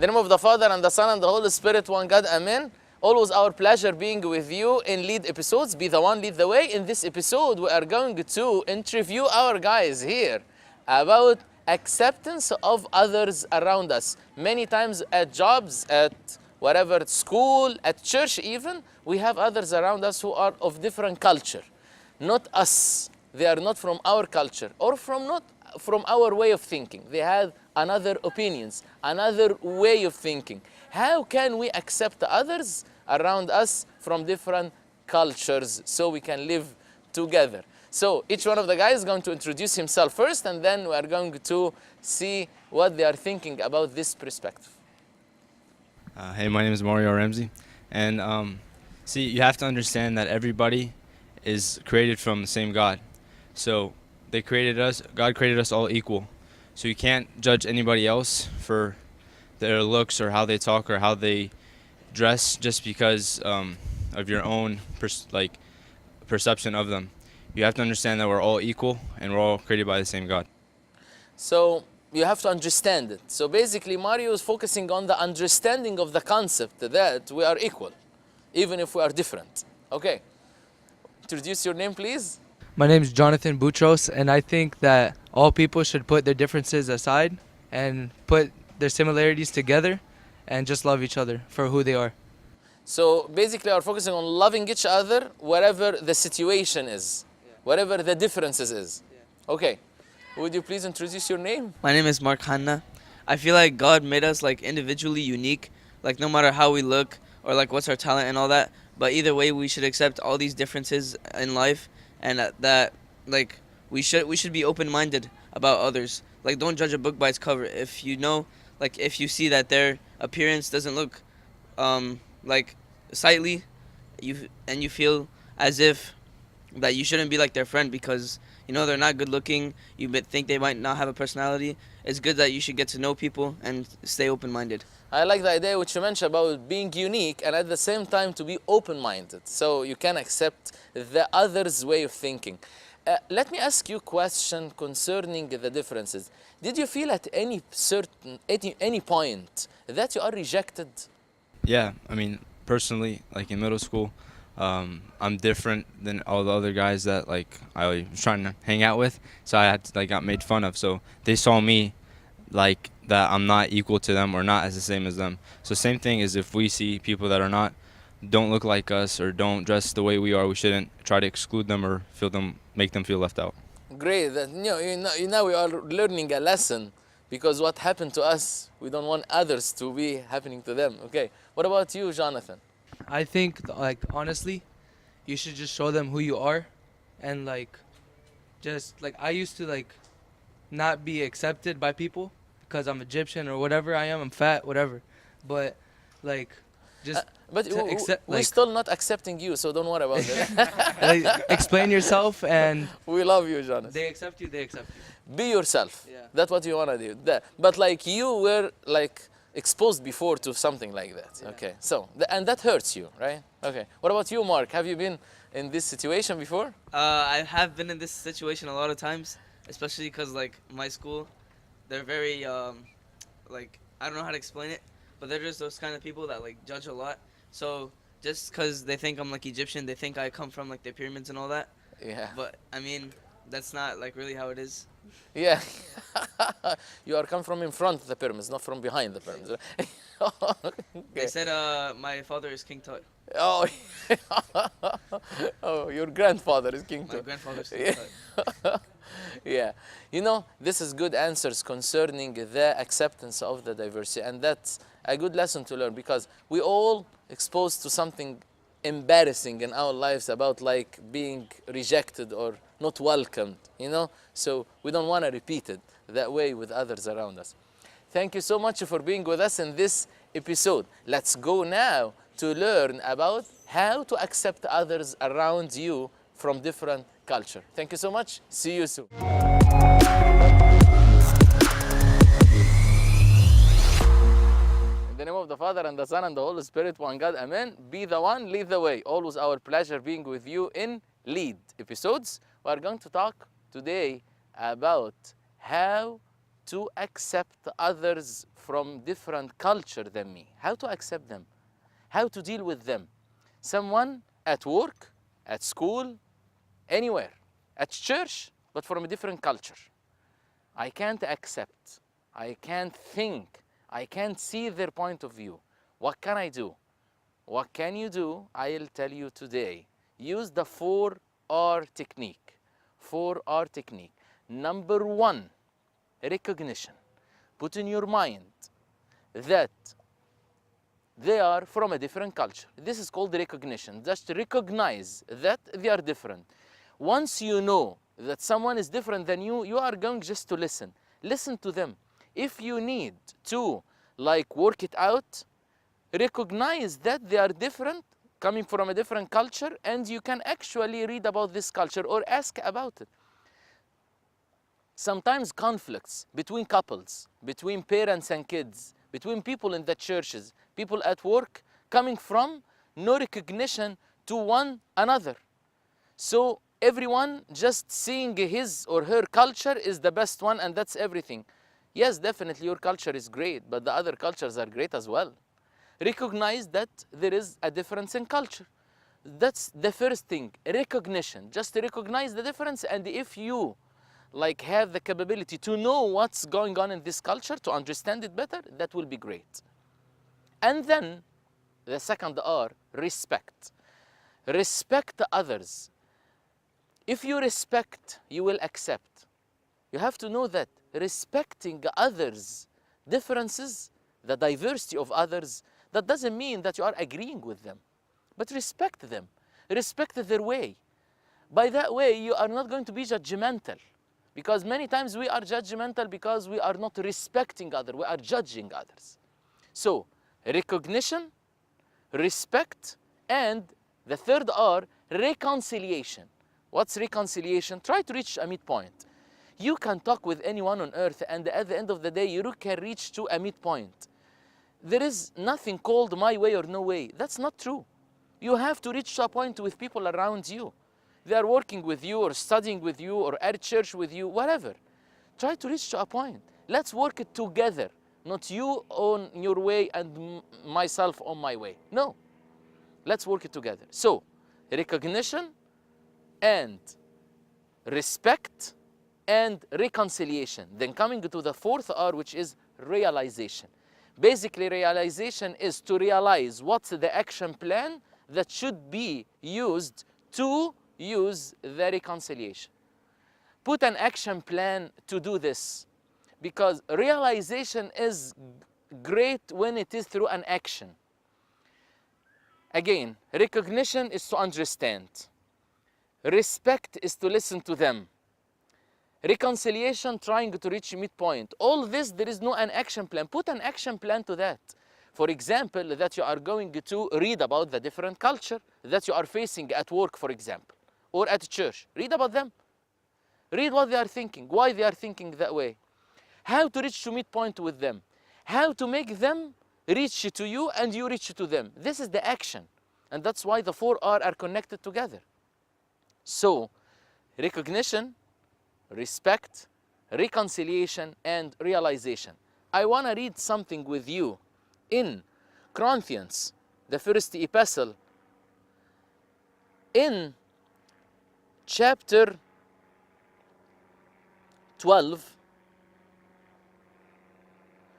the name of the Father and the Son and the Holy Spirit, one God, amen. Always our pleasure being with you in Lead episodes. Be the one, lead the way. In this episode, we are going to interview our guys here about acceptance of others around us. Many times at jobs, at whatever, at school, at church even, we have others around us who are of different culture. Not us. They are not from our culture or not from our way of thinking. They have another opinions, another way of thinking. How can we accept others around us from different cultures so we can live together? So each one of the guys is going to introduce himself first, and then we are going to see what they are thinking about this perspective. Hey, my name is Mario Ramsey, and see, you have to understand that everybody is created from the same God. So God created us all equal. So you can't judge anybody else for their looks or how they talk or how they dress just because of your own perception of them. You have to understand that we're all equal and we're all created by the same God. So you have to understand it. So basically Mario is focusing on the understanding of the concept that we are equal, even if we are different. Okay, introduce your name please. My name is Jonathan Boutros, and I think that all people should put their differences aside and put their similarities together and just love each other for who they are. So basically we're focusing on loving each other whatever the situation is, whatever the differences is. Okay, would you please introduce your name? My name is Mark Hanna. I feel like God made us like individually unique, like no matter how we look or like what's our talent and all that, but either way we should accept all these differences in life, and that like we should be open-minded about others. Like don't judge a book by its cover. If you know, like if you see that their appearance doesn't look like sightly, you feel as if that you shouldn't be like their friend because you know they're not good looking, you think they might not have a personality. It's good that you should get to know people and stay open-minded. I like the idea which you mentioned about being unique and at the same time to be open-minded, so you can accept the other's way of thinking. Let me ask you a question concerning the differences. Did you feel at any point that you are rejected? Yeah, I mean, personally, like in middle school, I'm different than all the other guys that like I was trying to hang out with, so I got made fun of. So they saw me like that I'm not equal to them or not as the same as them. So same thing is if we see people that don't look like us or don't dress the way we are, we shouldn't try to exclude them or make them feel left out. Great. Now we are learning a lesson, because what happened to us, we don't want others to be happening to them. Okay. What about you, Jonathan? I think, like, honestly, you should just show them who you are, and like, just like I used to like not be accepted by people because I'm Egyptian or whatever I am, I'm fat, whatever. But like, just but we're still not accepting you, so don't worry about that. like, explain yourself, and we love you, Jonathan. they accept you. Be yourself. Yeah. That's what you want to do. But like you were like exposed before to something like that. Yeah. Okay. So and that hurts you, right? Okay. What about you, Mark? Have you been in this situation before? I have been in this situation a lot of times, especially because like my school, they're very like I don't know how to explain it, but they're just those kind of people that like judge a lot. So just because they think I'm like Egyptian, they think I come from like the pyramids and all that. Yeah. But I mean, that's not like really how it is. Yeah. You are come from in front of the pyramids, not from behind the pyramids. Okay. They said my father is King Tut. Oh. Oh, your grandfather is King My Tut. grandfather's King Tut. Yeah, you know, this is good answers concerning the acceptance of the diversity, and that's a good lesson to learn, because we all exposed to something embarrassing in our lives about like being rejected or not welcomed, you know, so we don't want to repeat it that way with others around us. Thank you so much for being with us in this episode. Let's go now to learn about how to accept others around you from different culture. Thank you so much. See you soon. In the name of the Father and the Son and the Holy Spirit, one God, amen. Be the one, lead the way. Always our pleasure being with you in Lead episodes. We are going to talk today about how to accept others from different culture than me. How to accept them? How to deal with them? Someone at work, at school, anywhere, at church, but from a different culture. I can't accept, I can't think, I can't see their point of view. What can I do? What can you do? I'll tell you today. Use the 4R technique. 4R technique. Number 1, recognition. Put in your mind that they are from a different culture. This is called recognition. Just recognize that they are different. Once you know that someone is different than you, you are going just to listen. Listen to them. If you need to like work it out, recognize that they are different, coming from a different culture, and you can actually read about this culture or ask about it. Sometimes conflicts between couples, between parents and kids, between people in the churches, people at work, coming from no recognition to one another. So everyone just seeing his or her culture is the best one, and that's everything. Yes, definitely your culture is great, but the other cultures are great as well. Recognize that there is a difference in culture. That's the first thing, recognition. Just recognize the difference, and if you like have the capability to know what's going on in this culture, to understand it better, that will be great. And then the second R, respect. Respect others. If you respect, you will accept. You have to know that respecting others' differences, the diversity of others, that doesn't mean that you are agreeing with them, but respect them. Respect their way. By that way, you are not going to be judgmental, because many times we are judgmental because we are not respecting others, we are judging others. So, recognition, respect, and the third R, reconciliation. What's reconciliation? Try to reach a midpoint. You can talk with anyone on earth, and at the end of the day, you can reach to a midpoint. There is nothing called my way or no way. That's not true. You have to reach to a point with people around you. They are working with you or studying with you or at church with you, whatever. Try to reach to a point. Let's work it together, not you on your way and myself on my way. No, let's work it together. So, recognition and respect and reconciliation. Then coming to the fourth R, which is realization. Basically, realization is to realize what's the action plan that should be used to use the reconciliation. Put an action plan to do this, because realization is great when it is through an action. Again, recognition is to understand. Respect is to listen to them. Reconciliation, trying to reach midpoint. All this, there is no an action plan. Put an action plan to that. For example, that you are going to read about the different culture that you are facing at work, for example, or at church. Read about them. Read what they are thinking, why they are thinking that way. How to reach to midpoint with them. How to make them reach to you and you reach to them. This is the action. And that's why the 4R are connected together. So, recognition, respect, reconciliation, and realization. I want to read something with you in Corinthians, the first epistle, in chapter 12.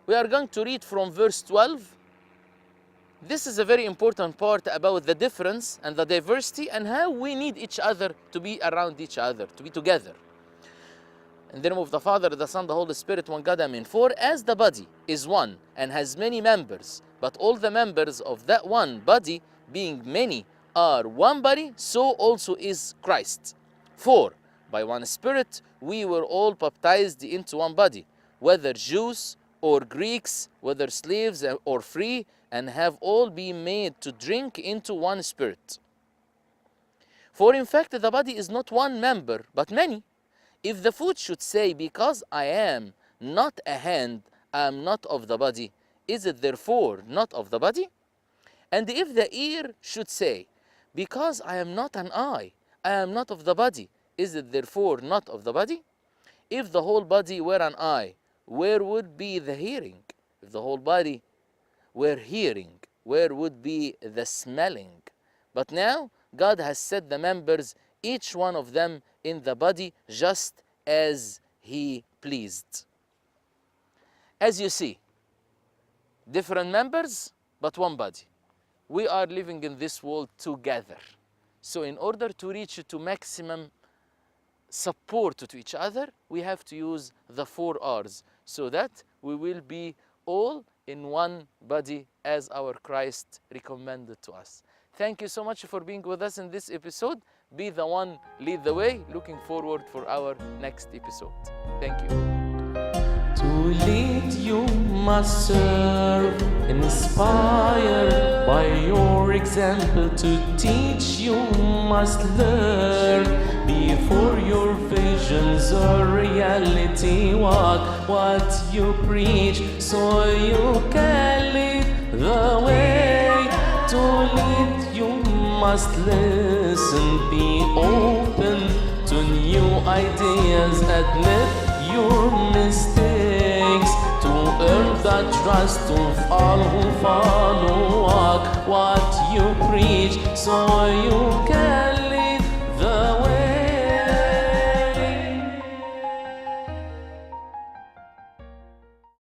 We are going to read from verse 12. This is a very important part about the difference and the diversity and how we need each other to be around each other, to be together. In the name of the Father, the Son, the Holy Spirit, one God, Amen. For as the body is one and has many members, but all the members of that one body, being many, are one body, so also is Christ. For by one Spirit we were all baptized into one body, whether Jews or Greeks, whether slaves or free, and have all been made to drink into one Spirit. For in fact the body is not one member, but many. If the foot should say, because I am not a hand, I am not of the body, is it therefore not of the body? And if the ear should say, because I am not an eye, I am not of the body, is it therefore not of the body? If the whole body were an eye, where would be the hearing? If the whole body were hearing, where would be the smelling? But now God has set the members, each one of them in the body, just as He pleased. As you see, different members, but one body. We are living in this world together. So in order to reach to maximum support to each other, we have to use the 4 R's, so that we will be all in one body as our Christ recommended to us. Thank you so much for being with us in this episode. Be the one, lead the way. Looking forward for our next episode. Thank you. To lead you must serve, inspire by your example. To teach you must learn, before your visions are reality. Walk what you preach, so you can lead the way. To lead you must listen, be open to new ideas, admit your mistakes, to earn the trust of all who follow. Walk what you preach, so you can